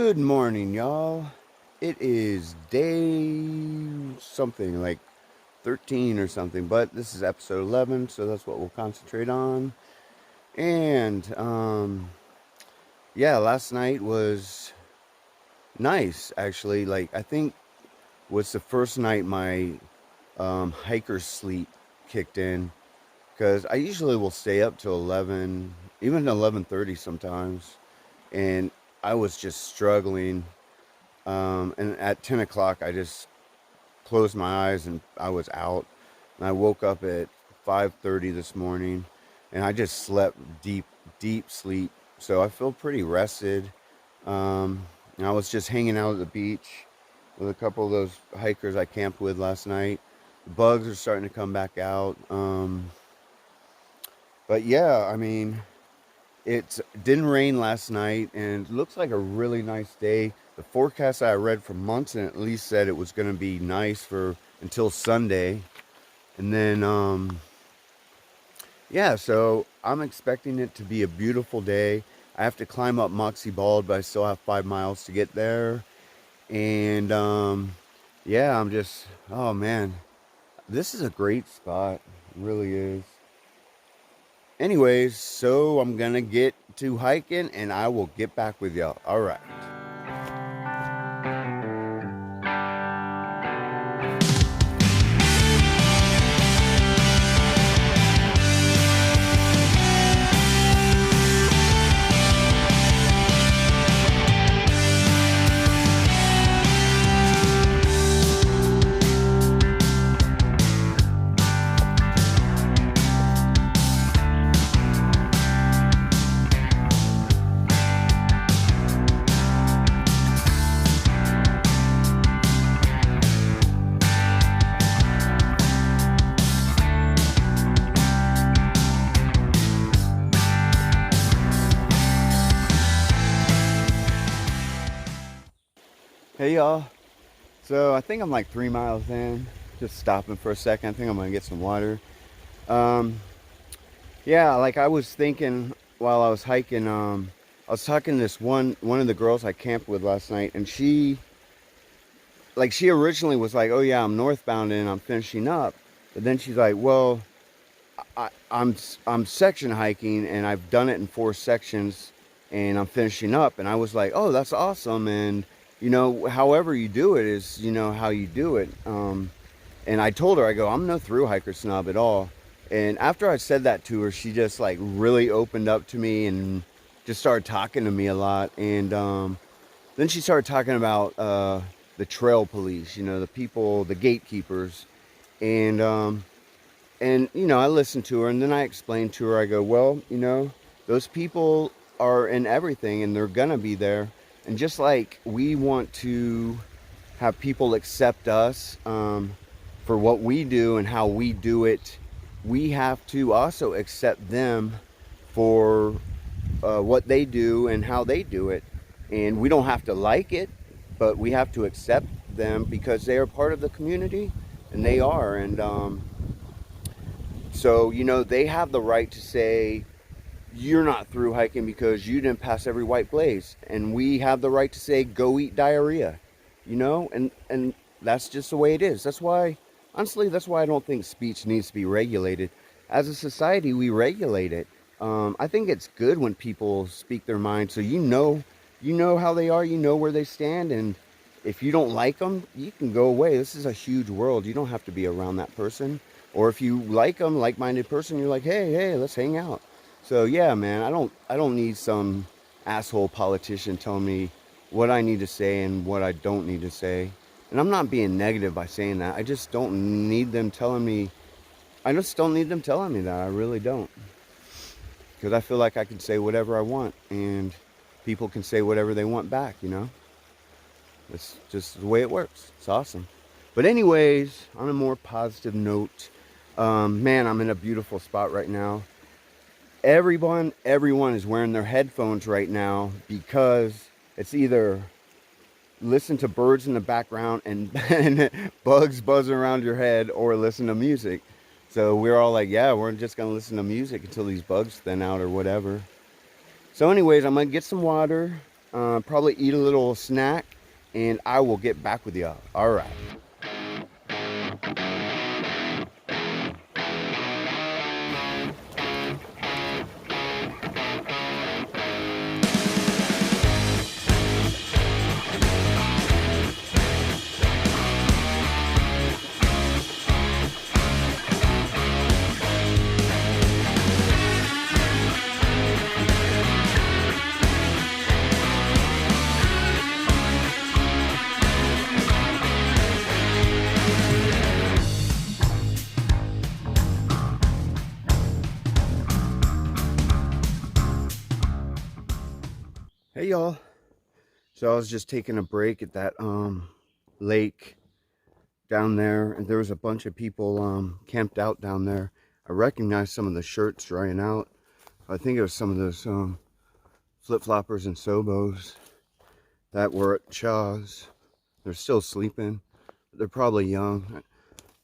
Good morning, y'all. It is day something like 13 or something, but this is episode 11, so that's what we'll concentrate on. And, yeah, last night was nice, actually. Like, I think was the first night my hiker's sleep kicked in, because I usually will stay up till 11, even 11:30 sometimes, and I was just struggling. And at 10 o'clock, I just closed my eyes and I was out. And I woke up at 5:30 this morning, and I just slept deep, deep sleep. So I feel pretty rested. And I was just hanging out at the beach with a couple of those hikers I camped with last night. The bugs are starting to come back out. But yeah, I mean, it didn't rain last night, and it looks like a really nice day. The forecast I read for months and at least said it was going to be nice for until Sunday. And then, yeah, so I'm expecting it to be a beautiful day. I have to climb up Moxie Bald, but I still have 5 miles to get there. And, yeah, I'm just, oh man, this is a great spot. It really is. Anyways, so I'm gonna get to hiking and I will get back with y'all. All right. Hey y'all. So I think I'm like 3 miles in. Just stopping for a second. I think I'm gonna get some water. Um, yeah, like I was thinking while I was hiking. I was talking to this one of the girls I camped with last night, and she originally was like, "Oh yeah, I'm northbound and I'm finishing up," but then she's like, "Well, I'm section hiking and I've done it in 4 sections and I'm finishing up." And I was like, "Oh, that's awesome." And however you do it is, how you do it. And I told her, I go, I'm no through hiker snob at all. And after I said that to her, she just like really opened up to me and just started talking to me a lot. And then she started talking about the trail police, the people, the gatekeepers. And I listened to her, and then I explained to her, I go, well, those people are in everything and they're gonna be there. And just like we want to have people accept us for what we do and how we do it, we have to also accept them for what they do and how they do it. And we don't have to like it, but we have to accept them because they are part of the community, and they are. And so, they have the right to say, you're not through hiking because you didn't pass every white blaze. And we have the right to say, go eat diarrhea, and that's just the way it is. That's why, honestly, that's why I don't think speech needs to be regulated. As a society, we regulate it. I think it's good when people speak their mind, so you know how they are, where they stand, and if you don't like them, you can go away. This is a huge world. You don't have to be around that person. Or if you like them, like-minded person, you're like, hey, let's hang out. So yeah, man, I don't need some asshole politician telling me what I need to say and what I don't need to say. And I'm not being negative by saying that. I just don't need them telling me. I just don't need them telling me that. I really don't. Because I feel like I can say whatever I want, and people can say whatever they want back, It's just the way it works. It's awesome. But anyways, on a more positive note, man, I'm in a beautiful spot right now. Everyone is wearing their headphones right now because it's either listen to birds in the background and bugs buzzing around your head, or listen to music. So we're all like, yeah, we're just going to listen to music until these bugs thin out or whatever. So anyways, I'm going to get some water. probably eat a little snack, and I will get back with y'all. All right. Hey y'all. So I was just taking a break at that lake down there, and there was a bunch of people camped out down there. I recognized some of the shirts drying out. I think it was some of those flip-floppers and Sobos that were at Shaw's. They're still sleeping, but they're probably young.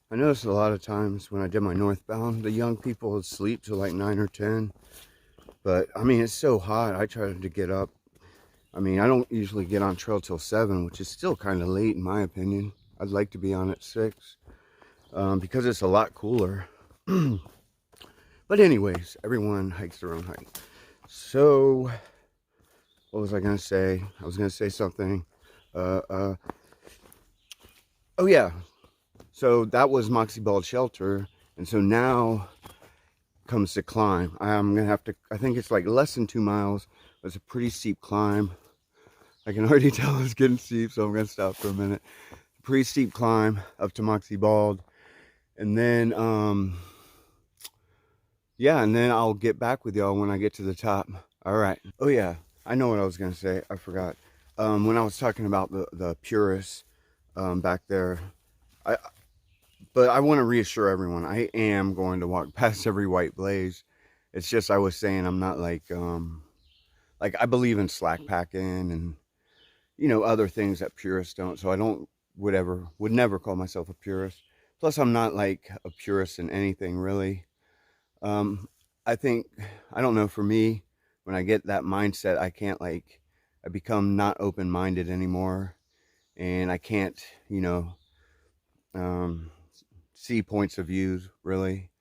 I noticed a lot of times when I did my northbound, the young people would sleep till like 9 or 10. But I mean, it's so hot. I try to get up. I mean, I don't usually get on trail till 7, which is still kind of late in my opinion. I'd like to be on at 6 because it's a lot cooler. But anyways, everyone hikes their own hike. So, what was I going to say? I was going to say something. Oh yeah. So that was Moxie Bald shelter. And so now comes the climb. I'm going to have to, I think it's like less than 2 miles. It's a pretty steep climb. I can already tell it's getting steep, so I'm going to stop for a minute. Pretty steep climb up to Moxie Bald. And then, yeah, and then I'll get back with y'all when I get to the top. All right. Oh, yeah. I know what I was going to say. I forgot. When I was talking about the purists back there, but I want to reassure everyone, I am going to walk past every white blaze. It's just I was saying I'm not like I believe in slack packing and, you know, other things that purists don't. So I would never call myself a purist. Plus, I'm not like a purist in anything really. I think, I don't know, for me, when I get that mindset, I become not open-minded anymore. And I can't, you know, see points of views really.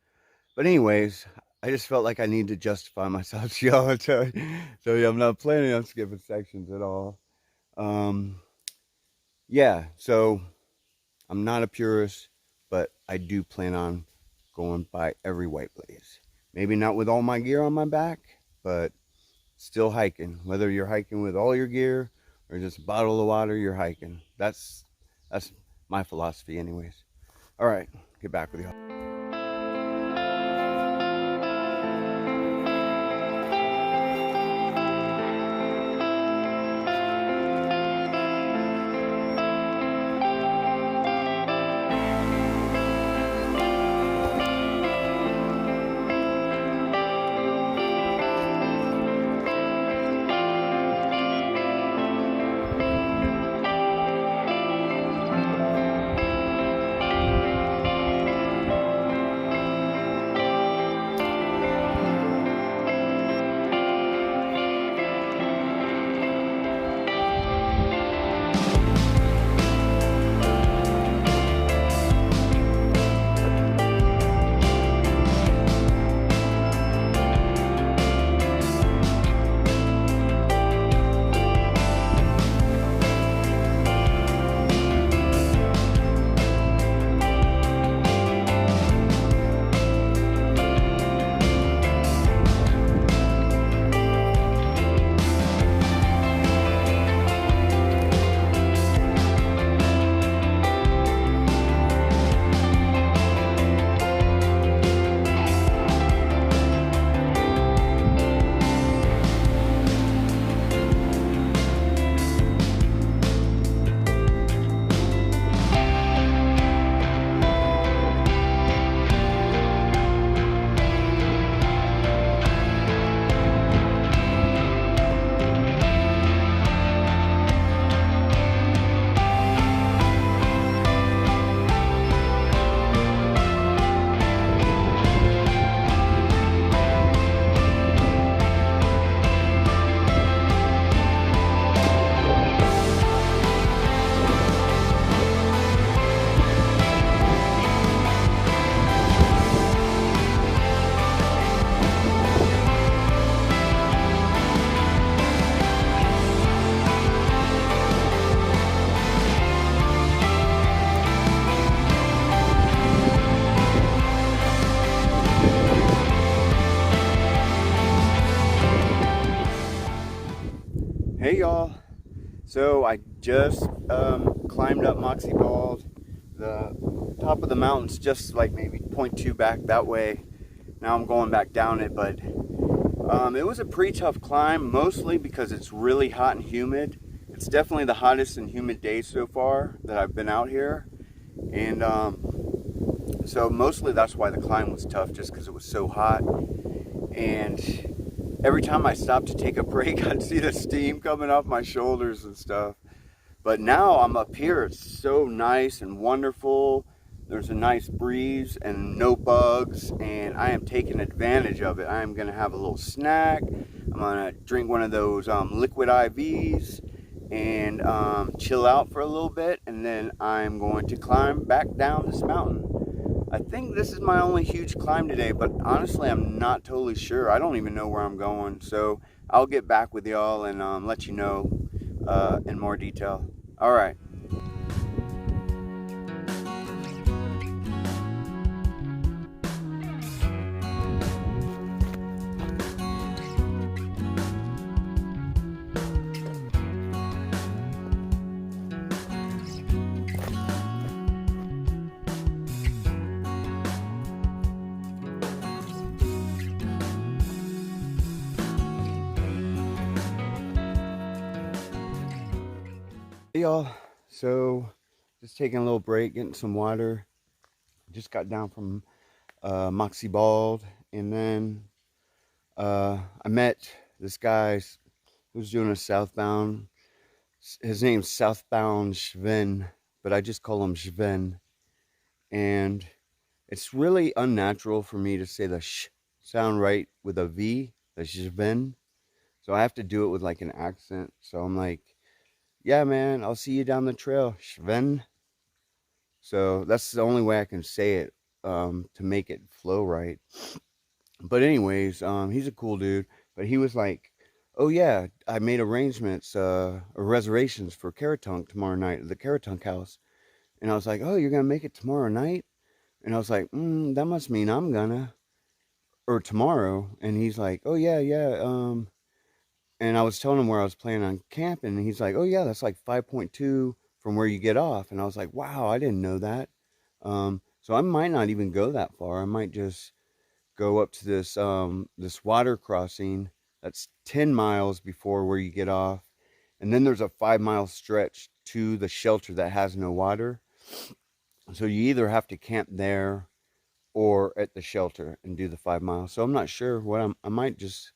But anyways, I just felt like I need to justify myself to y'all. So yeah, I'm not planning on skipping sections at all. Yeah, so I'm not a purist, but I do plan on going by every white blaze. Maybe not with all my gear on my back, but still hiking. Whether you're hiking with all your gear or just a bottle of water, you're hiking. That's my philosophy anyways. All right, get back with you. Hey y'all, so I just climbed up Moxie Bald. The top of the mountain's just like maybe 0.2 back that way. Now I'm going back down it, but it was a pretty tough climb, mostly because it's really hot and humid. It's definitely the hottest and humid day so far that I've been out here, and so mostly that's why the climb was tough, just because it was so hot. And every time I stopped to take a break, I'd see the steam coming off my shoulders and stuff. But now I'm up here, it's so nice and wonderful. There's a nice breeze and no bugs, and I am taking advantage of it. I am gonna have a little snack. I'm gonna drink one of those liquid IVs and chill out for a little bit, and then I'm going to climb back down this mountain. I think this is my only huge climb today, but honestly, I'm not totally sure. I don't even know where I'm going, so I'll get back with y'all and let you know in more detail. All right. Hey y'all, so just taking a little break, getting some water. Just got down from Moxie Bald, and then I met this guy who's doing a southbound. His name's Southbound Ben, but I just call him Ben. And it's really unnatural for me to say the sh sound right with a V, the Ben. So I have to do it with like an accent. So I'm like, yeah, man, I'll see you down the trail, Sven. So that's the only way I can say it to make it flow right. But anyways, he's a cool dude. But he was like, oh yeah, I made arrangements or reservations for Caratunk tomorrow night at the Caratunk house. And I was like, oh, you're going to make it tomorrow night? And I was like, that must mean I'm gonna. Or tomorrow. And he's like, oh yeah, yeah. And I was telling him where I was planning on camping, and he's like, oh yeah, that's like 5.2 from where you get off. And I was like, wow, I didn't know that. So I might not even go that far. I might just go up to this water crossing that's 10 miles before where you get off. And then there's a 5-mile stretch to the shelter that has no water. So you either have to camp there or at the shelter and do the 5 miles. So I'm not sure what I might just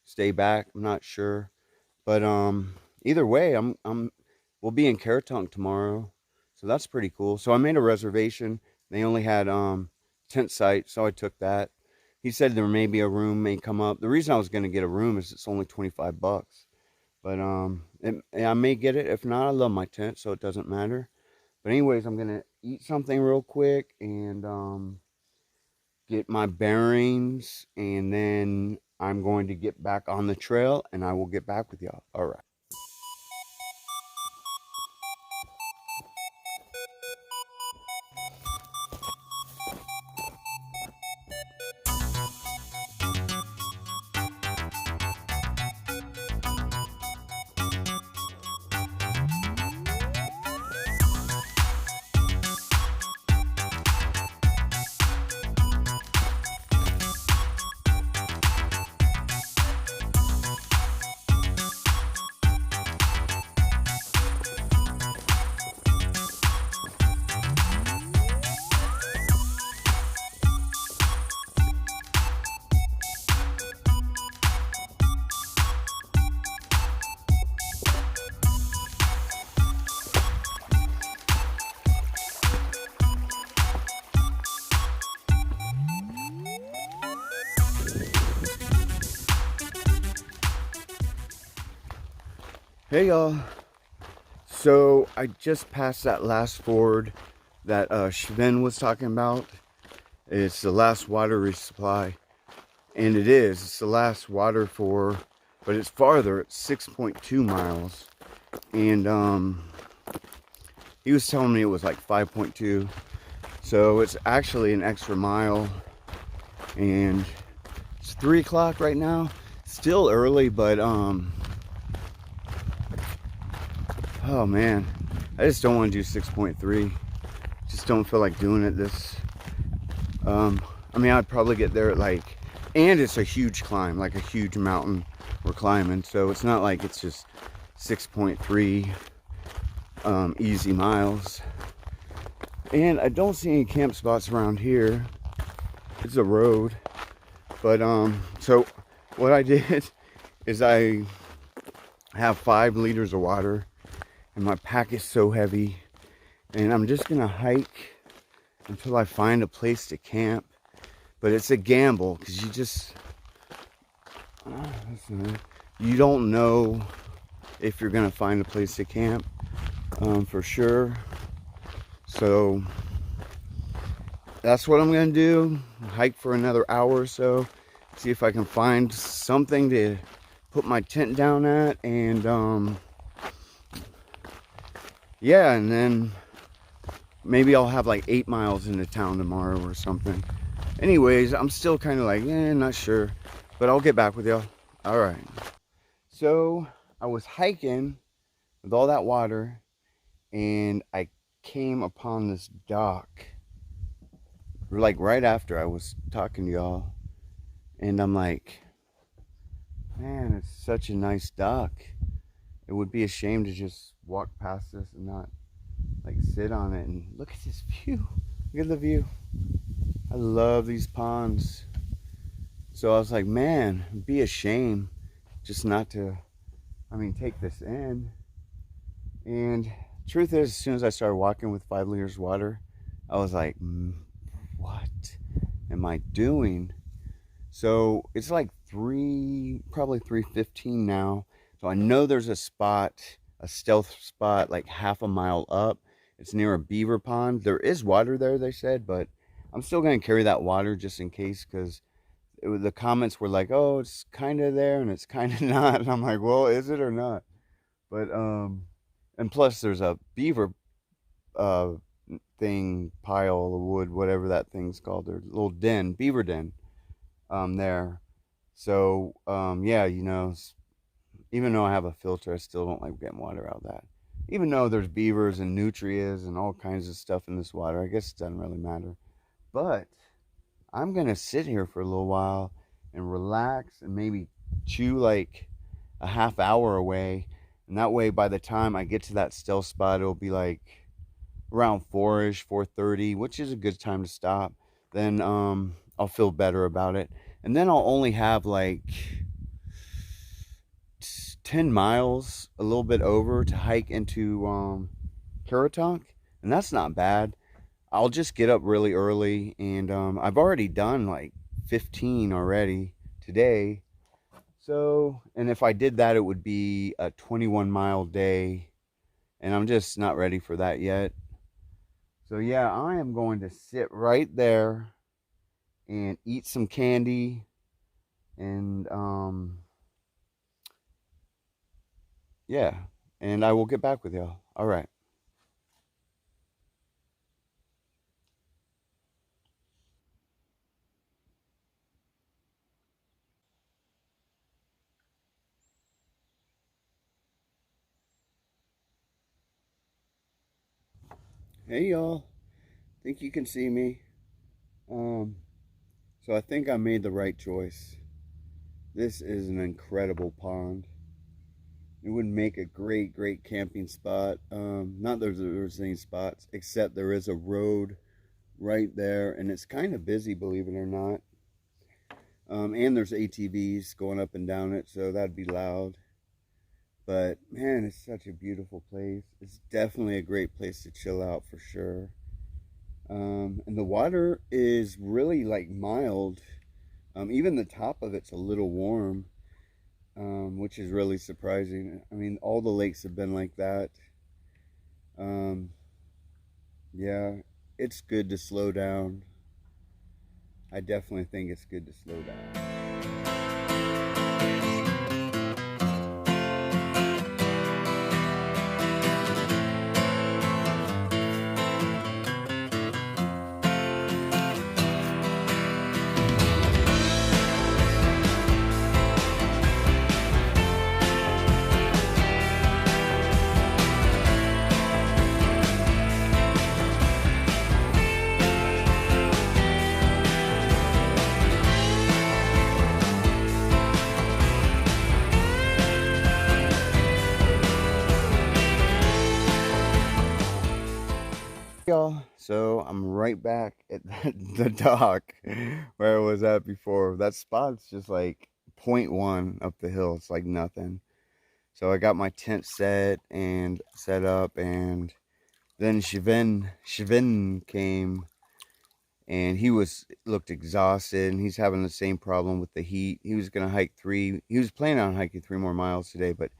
stay back. I'm not sure, but either way, we'll be in Caratunk tomorrow, so that's pretty cool. So I made a reservation. They only had tent site, so I took that. He said there may be a room may come up. The reason I was going to get a room is it's only $25, but I may get it. If not, I love my tent, so it doesn't matter. But anyways, I'm gonna eat something real quick and get my bearings, and then I'm going to get back on the trail, and I will get back with y'all. All right. Hey y'all, so I just passed that last ford that Sven was talking about. It's the last water resupply, and it's the last water for, but it's farther, it's 6.2 miles, and he was telling me it was like 5.2, so it's actually an extra mile, and it's 3 o'clock right now. Still early, but Oh man, I just don't want to do 6.3. Just don't feel like doing it this. I mean, I'd probably get there at like, and it's a huge climb, like a huge mountain we're climbing. So it's not like it's just 6.3 easy miles. And I don't see any camp spots around here. It's a road. But so what I did is I have 5 liters of water, and my pack is so heavy, and I'm just gonna hike until I find a place to camp. But it's a gamble, because you don't know if you're gonna find a place to camp for sure. So that's what I'm gonna do. Hike for another hour or so, see if I can find something to put my tent down at, and yeah, and then maybe I'll have like 8 miles into town tomorrow or something. Anyways, I'm still kind of like, not sure, but I'll get back with y'all. All right. So I was hiking with all that water, and I came upon this dock, like right after I was talking to y'all, and I'm like, man, it's such a nice dock. It would be a shame to just walk past this and not like sit on it. And look at this view. Look at the view. I love these ponds. So I was like, man, it'd be a shame just not to, take this in. And truth is, as soon as I started walking with 5 liters of water, I was like, what am I doing? So it's like probably 3:15 now. So I know there's a spot, a stealth spot, like half a mile up. It's near a beaver pond. There is water there, they said, but I'm still going to carry that water just in case, because the comments were like, oh, it's kind of there and it's kind of not. And I'm like, well, is it or not? But, and plus there's a beaver pile of wood, whatever that thing's called, their little den, beaver den, there. So, yeah, even though I have a filter, I still don't like getting water out of that. Even though there's beavers and nutrients and all kinds of stuff in this water, I guess it doesn't really matter. But I'm going to sit here for a little while and relax and maybe chew like a half hour away. And that way, by the time I get to that stealth spot, it'll be like around 4-ish, 4:30, which is a good time to stop. Then I'll feel better about it. And then I'll only have like 10 miles, a little bit over, to hike into Caratonk. And that's not bad. I'll just get up really early, and I've already done like 15 already today. So, and if I did that, it would be a 21-mile day, and I'm just not ready for that yet. So yeah, I am going to sit right there and eat some candy, and yeah, and I will get back with y'all. All right. Hey y'all, think you can see me? So I think I made the right choice. This is an incredible pond. It would make a great camping spot. Not that there's any spots, except there is a road right there, and it's kind of busy, believe it or not. And there's ATVs going up and down it, so that'd be loud. But man, it's such a beautiful place. It's definitely a great place to chill out for sure. And the water is really like mild. Even the top of it's a little warm, which is really surprising. I mean, all the lakes have been like that. Yeah, it's good to slow down. I definitely think it's good to slow down. So I'm right back at the dock where I was at before. That spot's just like point .1 up the hill. It's like nothing. So I got my tent set up, and then Shivin came, and looked exhausted, and he's having the same problem with the heat. He was planning on hiking 3 more miles today, but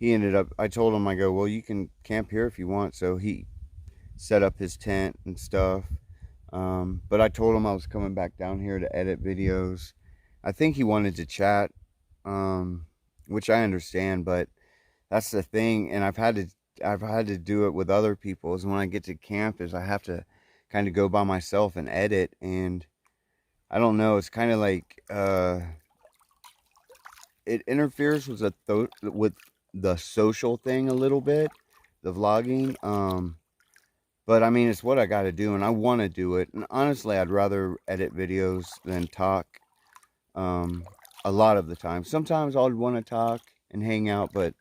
I told him, I go, well, you can camp here if you want. So he set up his tent and stuff. But I told him I was coming back down here to edit videos. I think he wanted to chat, which I understand, but that's the thing. And I've had to do it with other people. Is when I get to camp, is I have to kind of go by myself and edit. And I don't know. It's kind of like it interferes with with the social thing a little bit, the vlogging. But I mean, it's what I got to do, and I want to do it. And honestly, I'd rather edit videos than talk. A lot of the time, sometimes I'll want to talk and hang out, but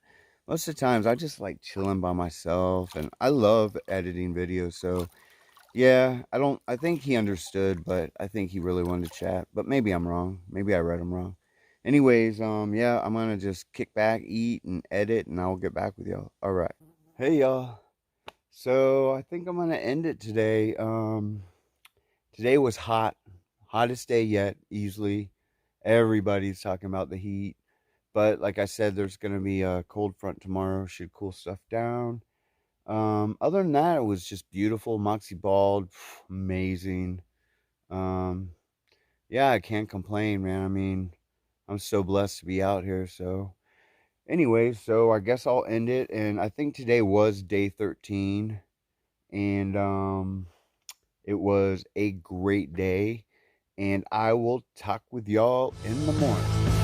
most of the times I just like chilling by myself, and I love editing videos. So yeah, I think he understood, but I think he really wanted to chat. But maybe I'm wrong. Maybe I read him wrong. Anyways, yeah, I'm gonna just kick back, eat, and edit, and I'll get back with y'all. All right. Hey, y'all. So I think I'm gonna end it today. Today was hot, hottest day yet. Easily, everybody's talking about the heat. But like I said, there's gonna be a cold front tomorrow. Should cool stuff down. Other than that, it was just beautiful. Moxie Bald, amazing. Um, yeah, I can't complain, man. I mean, I'm so blessed to be out here. So, anyway, so I guess I'll end it. And I think today was day 13, and it was a great day. And I will talk with y'all in the morning.